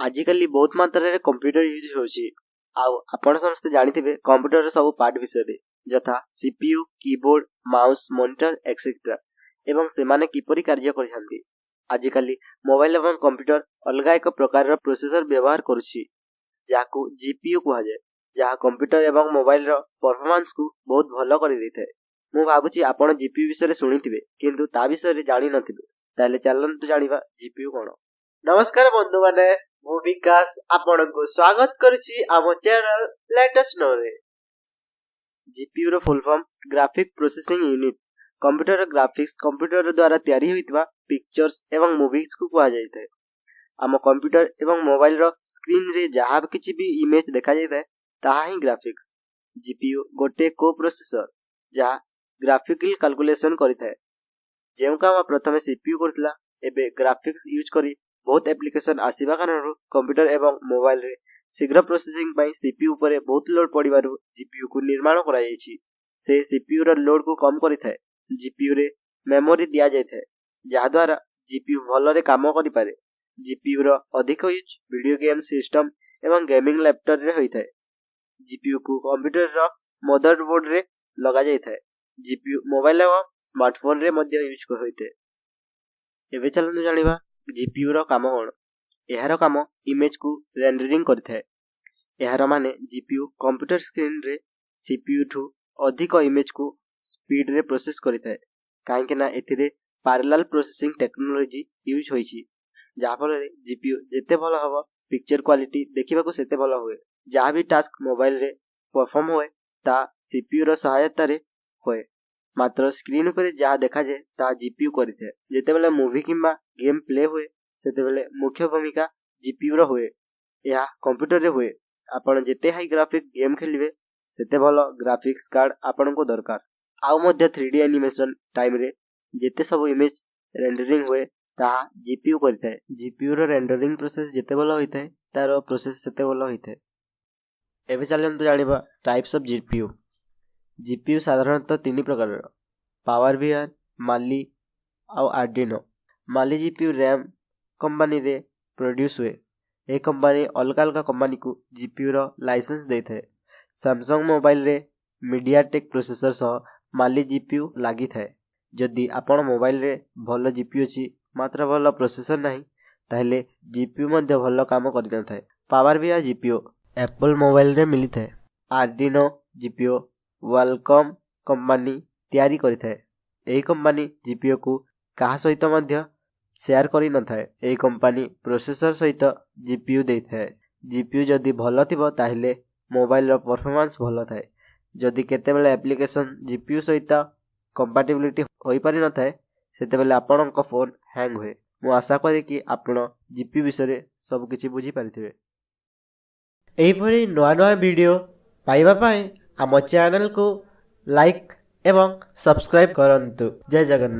आजिकली बहुत मात्रा computer use होची आउ आपण समस्त जानिथिबे कंप्यूटर सब पार्ट विषय रे यथा CPU keyboard mouse monitor etcetera एवं सेमाने किपरि कार्य करथांती। आजिकली मोबाइल एवं कंप्यूटर अलगा एक प्रकार प्रोसेसर व्यवहार करुछि याकू जीपीयू कहा जाय जहा कंप्यूटर एवं मोबाइल रो परफॉर्मेंस को बहुत भलो करि दैथाय। मु भाबुछि आपण जीपीयू विषय रे सुनिथिबे किंतु ता विषय रे जानि नथिबे ताले चलंतु जानिबा जीपीयू कोन। नमस्कार बंधु माने मु विकास आपण को स्वागत करूछि आम चैनल लेटेस्ट नो रे। जीपीयू रो full form graphic processing unit computer graphics computer द्वारा तैयारी होइतबा पिक्चर्स एवं मूवीज को कहा जायते। आम कंप्यूटर एवं मोबाइल रो स्क्रीन रे जहा किछि भी इमेज देखा जायते ताहा ही ग्राफिक्स। जीपीयू गोटे को प्रोसेसर जहा ग्राफिकल कैलकुलेशन करिथाय। जेउ काम प्रथमे सीपीयू करथिला एबे ग्राफिक्स यूज करी बहुत एप्लीकेशन आसीबा कारण कंप्यूटर एवं मोबाइल रे शीघ्र प्रोसेसिंग पई सीपीयू ऊपर बहुत लोड पडिबारु जीपीयू को निर्माण करा जायछि। से सीपीयू रो लोड को कम करिथाय। जीपीयू रे मेमोरी दिया जायथाय जहा द्वारा जीपीयू भलो रे काम करि पारे। जीपीयू रो अधिक यूज वीडियो गेम सिस्टम एवं गेमिंग लैपटॉप रे होइथाय। जीपीयू को कंप्यूटर रो मदरबोर्ड रे लगा जायथाय। जीपीयू मोबाइल एवं स्मार्टफोन रे मध्य यूज होइते। एबे चलनु जानिबा जीपीयू रो काम कोन। एहारो काम इमेज को रेंडरिंग करथाय। एहारो माने जीपीयू कंप्यूटर स्क्रीन रे सीपीयू ठू अधिक इमेज को स्पीड रे प्रोसेस करिथाय काहे कि ना एथिरे पैरेलल प्रोसेसिंग टेक्नोलॉजी यूज होइछि जहा फल रे जीपीयू जेते भलो हबो पिक्चर क्वालिटी देखिबा को सेते भलो होय। जहा भी टास्क मोबाइल रे परफॉर्म होय ता सीपीयू रो सहायता रे होय मात्र स्क्रीन ऊपर जहा देखा जाय ता जीपीयू करिथाय। जेते बेले मूवी किंबा गेम प्ले होय सेते बेले मुख्य भूमिका जीपीयू रो होय। या कंप्यूटर रे होय। आपण जेते हाई ग्राफिक गेम खेलिबे सेते भलो ग्राफिक्स कार्ड आपण को दरकार। आउ मध्य 3D एनिमेशन टाइम रे जेते सब इमेज रेंडरिंग होय ता जीपीयू करिथाय। जीपीयू रो रेंडरिंग प्रोसेस जेते भलो होइथाय तारो प्रोसेस सेते भलो होइथाय। एबे चलंतु जानिबा टाइप्स ऑफ जीपीयू। जीपीयू साधारणतः तीन प्रकार पावर वीआर माली आउ आर्डिनो। माली जीपीयू रैम कंपनी रे प्रोड्यूस हुए। ए कंपनी अलग अलग कंपनी को जीपीयू रो लाइसेंस देथाय। सैमसंग मोबाइल रे मीडियाटेक प्रोसेसर सह माली जीपीयू लागि थाए। जदि आपण मोबाइल रे भलो जीपीयू अछि मात्र भलो प्रोसेसर नाही ताहेले जीपीयू मध्ये भलो काम करि न थाए। Power VR GPU Apple mobile रे मिली थाए। आर्डिनो जीपीयू वेलकम कंपनी तैयारी करि थाए। एही कंपनी जीपीयू को काहा सहित मध्य शेयर करि न थाए। एही कंपनी प्रोसेसर सहित जीपीयू देइ थाए। जीपीयू जदि भलो थिबो ताहेले मोबाइल रो परफॉर्मेंस भलो थाए। जदि केते बेले एप्लीकेशन जीपीयू सहित कंपैटिबिलिटी होई पारि न थाए सेते बेले आपणक फोन हैंग होए। मु आशा करी कि आपण जीपीयू विषय रे सब किछि बुझी पारिथिबे। एही परि नवा नवा वीडियो पाइबा पाए हम चैनल को लाइक एवं सब्सक्राइब करंतु। जय जगन्नाथ।